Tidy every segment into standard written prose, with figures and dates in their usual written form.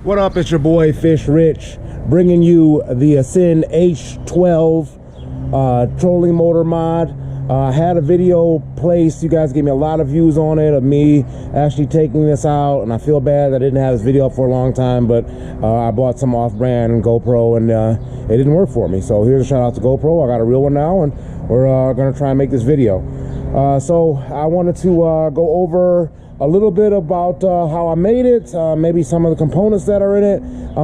What up, it's your boy Fish Rich, bringing you the Ascend H12 trolling motor mod. I had a video placed, you guys gave me a lot of views on it, of me actually taking this out, and I feel bad that I didn't have this video up for a long time, but I bought some off-brand GoPro and it didn't work for me. So here's a shout out to GoPro. I got a real one now, and we're gonna try and make this video. So I wanted to go over a little bit about how I made it, maybe some of the components that are in it.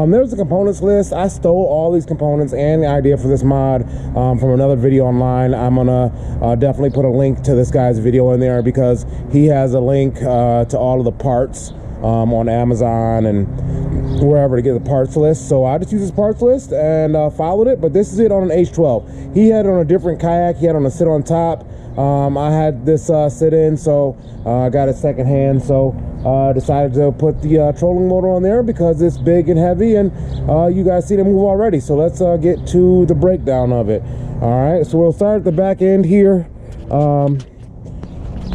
There's a components list. I stole all these components and the idea for this mod from another video online. I'm gonna definitely put a link to this guy's video in there because he has a link to all of the parts on Amazon and wherever to get the parts list. So I just used his parts list and followed it, but this is it on an H12. He had it on a different kayak. He had it on a sit on top. I had this sit in, so I got it second hand, so decided to put the trolling motor on there because it's big and heavy, and you guys see the move already. So let's get to the breakdown of it. All right, so we'll start at the back end here.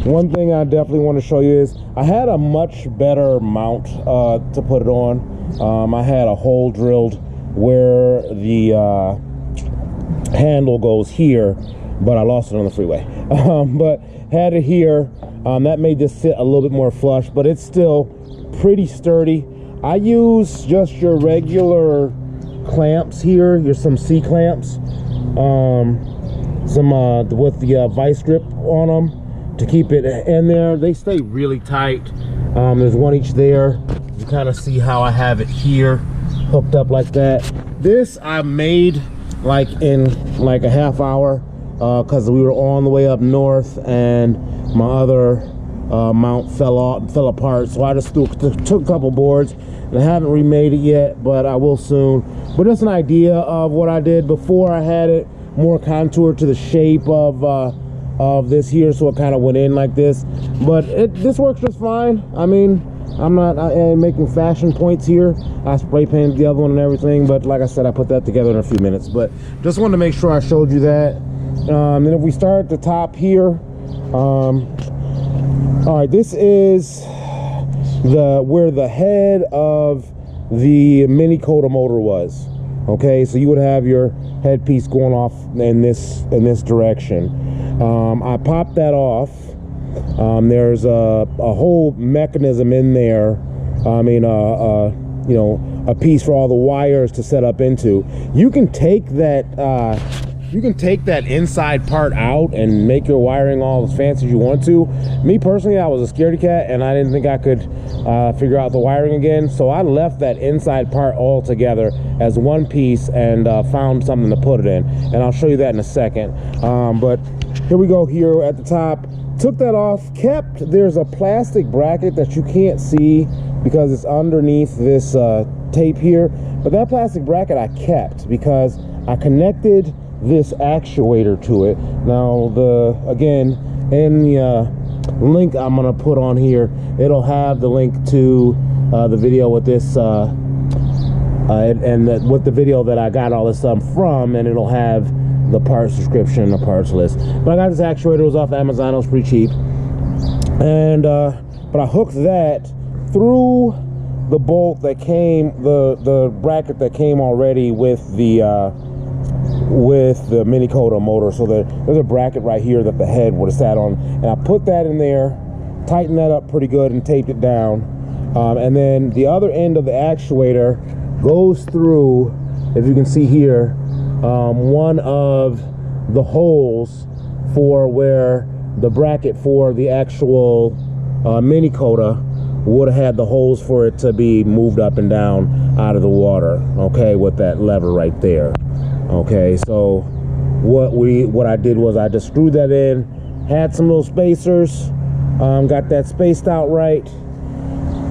One thing I definitely want to show you is I had a much better mount to put it on. I had a hole drilled where the handle goes here, but I lost it on the freeway. But had it here. That made this sit a little bit more flush, but it's still pretty sturdy. I use just your regular clamps here, some C clamps, some with the vice grip on them to keep it in there. They stay really tight. There's one each there. You kind of see how I have it here hooked up like that. This I made like in like a half hour because we were on the way up north and my other mount fell apart, so I just took a couple boards, and I haven't remade it yet, but I will soon. But just an idea of what I did before. I had it more contoured to the shape of this here, so it kind of went in like this. But this works just fine. I mean, I'm not making fashion points here. I spray painted the other one and everything, but like I said, I put that together in a few minutes. But just wanted to make sure I showed you that. Then if we start at the top here, all right, this is where the head of the mini Coda motor was. Okay, so you would have your headpiece going off in this direction. I popped that off. There's a whole mechanism in there. I mean, you know, a piece for all the wires to set up into. You can take that. You can take that inside part out and make your wiring all as fancy as you want to. Me personally, I was a scaredy cat and I didn't think I could figure out the wiring again, so I left that inside part all together as one piece and found something to put it in, and I'll show you that in a second. But here we go here at the top. Took that off, there's a plastic bracket that you can't see because it's underneath this tape here, but that plastic bracket I kept because I connected this actuator to it. Now again in the link I'm gonna put on here, it'll have the link to the video with this with the video that I got all this stuff from, and it'll have the parts description, the parts list. But I got this actuator, it was off Amazon, it was pretty cheap, and but I hooked that through the bolt that came, the bracket that came already with the mini Coda motor. So there's a bracket right here that the head would have sat on, and I put that in there, tightened that up pretty good, and taped it down. And then the other end of the actuator goes through, if you can see here, one of the holes for where the bracket for the actual mini Coda would have had the holes for it to be moved up and down out of the water. Okay, with that lever right there. Okay, so what I did was I just screwed that in, had some little spacers, got that spaced out right.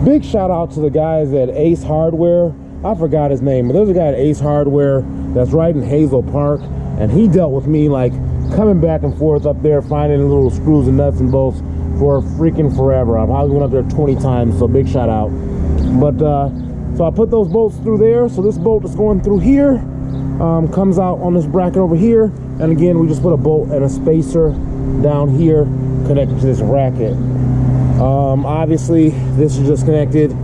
Big shout out to the guys at Ace Hardware. I forgot his name, but there's a guy at Ace Hardware that's right in Hazel Park, and he dealt with me like coming back and forth up there finding little screws and nuts and bolts for freaking forever. I probably went up there 20 times, so big shout out. But so I put those bolts through there. So this bolt is going through here, comes out on this bracket over here, and again we just put a bolt and a spacer down here connected to this bracket. Obviously this is just connected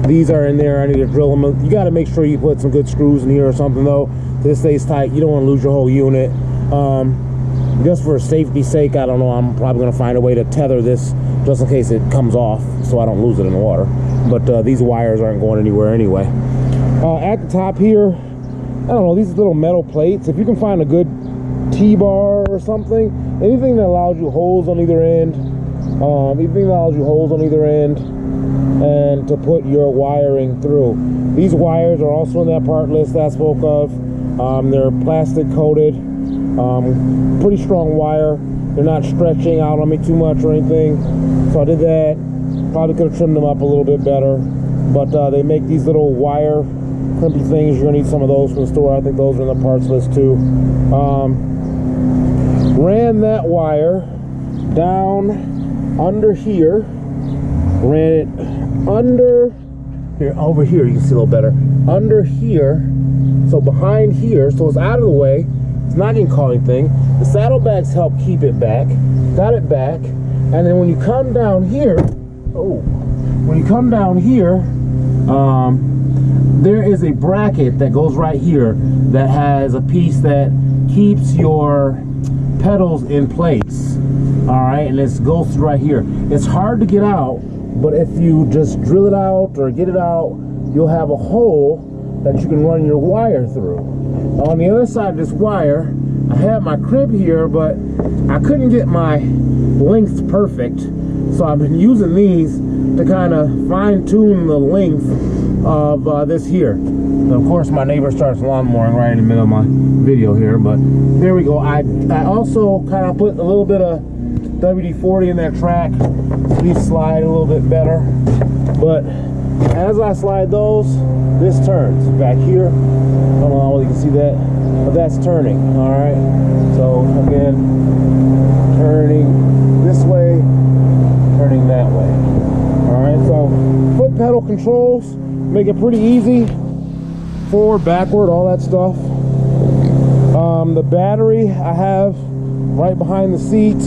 These are in there. I need to drill them. You got to make sure you put some good screws in here or something though, so this stays tight. You don't want to lose your whole unit. Just for safety's sake, I don't know, I'm probably going to find a way to tether this just in case it comes off so I don't lose it in the water. But these wires aren't going anywhere anyway. At the top here, I don't know, these little metal plates, if you can find a good T-bar or something, anything that allows you holes on either end, and to put your wiring through. These wires are also in that part list that I spoke of. They're plastic coated, pretty strong wire. They're not stretching out on me too much or anything, so I did that. Probably could have trimmed them up a little bit better, but they make these little wire crimpy things. You're gonna need some of those from the store. I think those are in the parts list too. Ran that wire down under here, ran it under here, over here, you can see a little better, under here, so behind here, so it's out of the way. It's not getting caught anything. The saddlebags help keep it back. Got it back. And then when you come down here, there is a bracket that goes right here that has a piece that keeps your pedals in place. All right, and it goes through right here. It's hard to get out, but if you just drill it out or get it out, you'll have a hole that you can run your wire through. On the other side of this wire, I have my crimp here, but I couldn't get my length perfect, so I've been using these to kind of fine-tune the length of this here. And of course, my neighbor starts lawnmowing right in the middle of my video here, but there we go. I also kind of put a little bit of WD-40 in that track so these slide a little bit better. But as I slide those, this turns back here. I don't know how you can see that, but that's turning. All right, so again, turning this way, turning that way. All right, so foot pedal controls make it pretty easy. Forward, backward, all that stuff. The battery I have right behind the seat.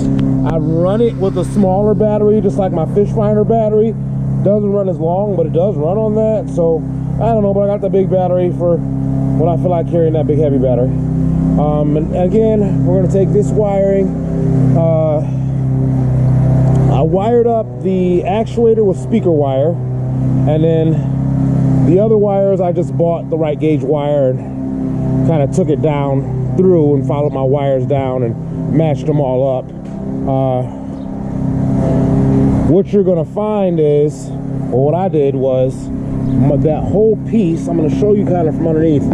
I run it with a smaller battery, just like my fish finder battery. Doesn't run as long, but it does run on that. So I don't know, but I got the big battery for when I feel like carrying that big heavy battery. And again, we're gonna take this wiring. I wired up the actuator with speaker wire, and then the other wires I just bought the right gauge wire and kind of took it down through and followed my wires down and matched them all up. What you're gonna find is, or what I did was, that whole piece, I'm gonna show you kind of from underneath,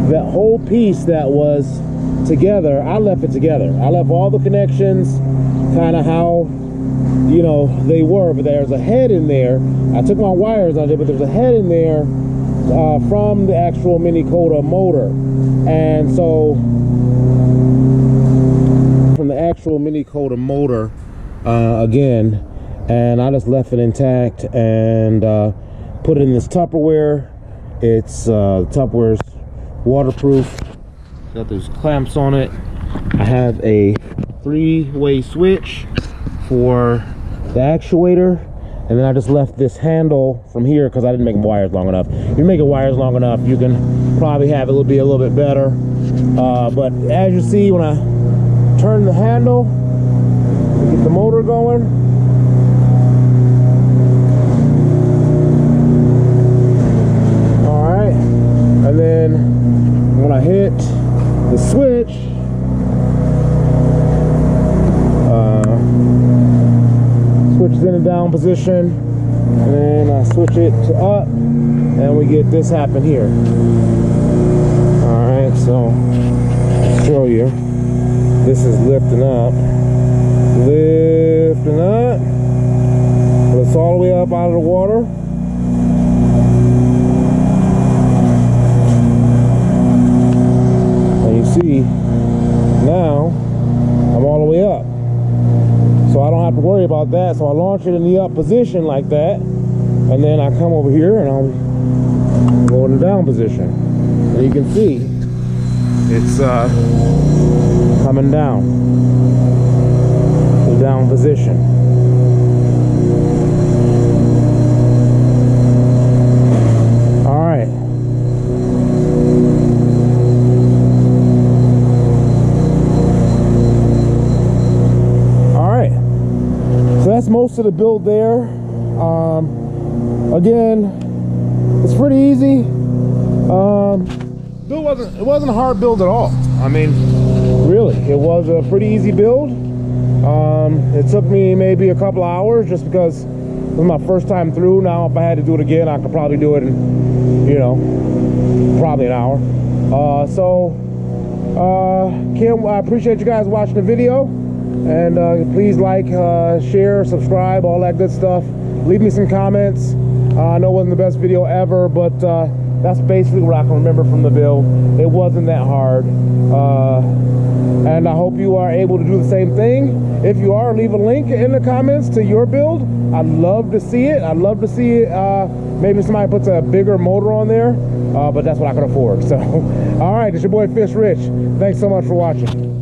that whole piece that was together, I left it together. I left all the connections kind of how, you know, they were, but there's a head in there. I took my wires out of it, but there's a head in there from the actual Mini Coda motor. And so, from the actual Mini Coda motor, again, and I just left it intact and put it in this Tupperware. It's Tupperware's waterproof. Got those clamps on it. I have a 3-way switch for the actuator, and then I just left this handle from here because I didn't make wires long enough. If you make it wires long enough, you can probably have it be a little bit better. But as you see, when I turn the handle to get the motor going, all right, and then when I hit the switch, switch is in a down position, and then I switch it to up, and we get this happen here. All right, so I'll show you. This is lifting up, but it's all the way up out of the water. And you see, now I'm all the way up. So I don't have to worry about that. So I launch it in the up position like that, and then I come over here and I'll go in the down position. And you can see it's coming down, the down position. most of the build there. Again, it's pretty easy. It wasn't a hard build at all. I mean, really, it was a pretty easy build. It took me maybe a couple hours just because it was my first time through. Now, if I had to do it again, I could probably do it in, you know, probably an hour. Kim, I appreciate you guys watching the video. And please like, share, subscribe, all that good stuff. Leave me some comments. I know it wasn't the best video ever, but that's basically what I can remember from the build. It wasn't that hard. And I hope you are able to do the same thing. If you are, leave a link in the comments to your build. I'd love to see it. I'd love to see it. Maybe somebody puts a bigger motor on there, but that's what I can afford. So, all right, it's your boy Fish Rich. Thanks so much for watching.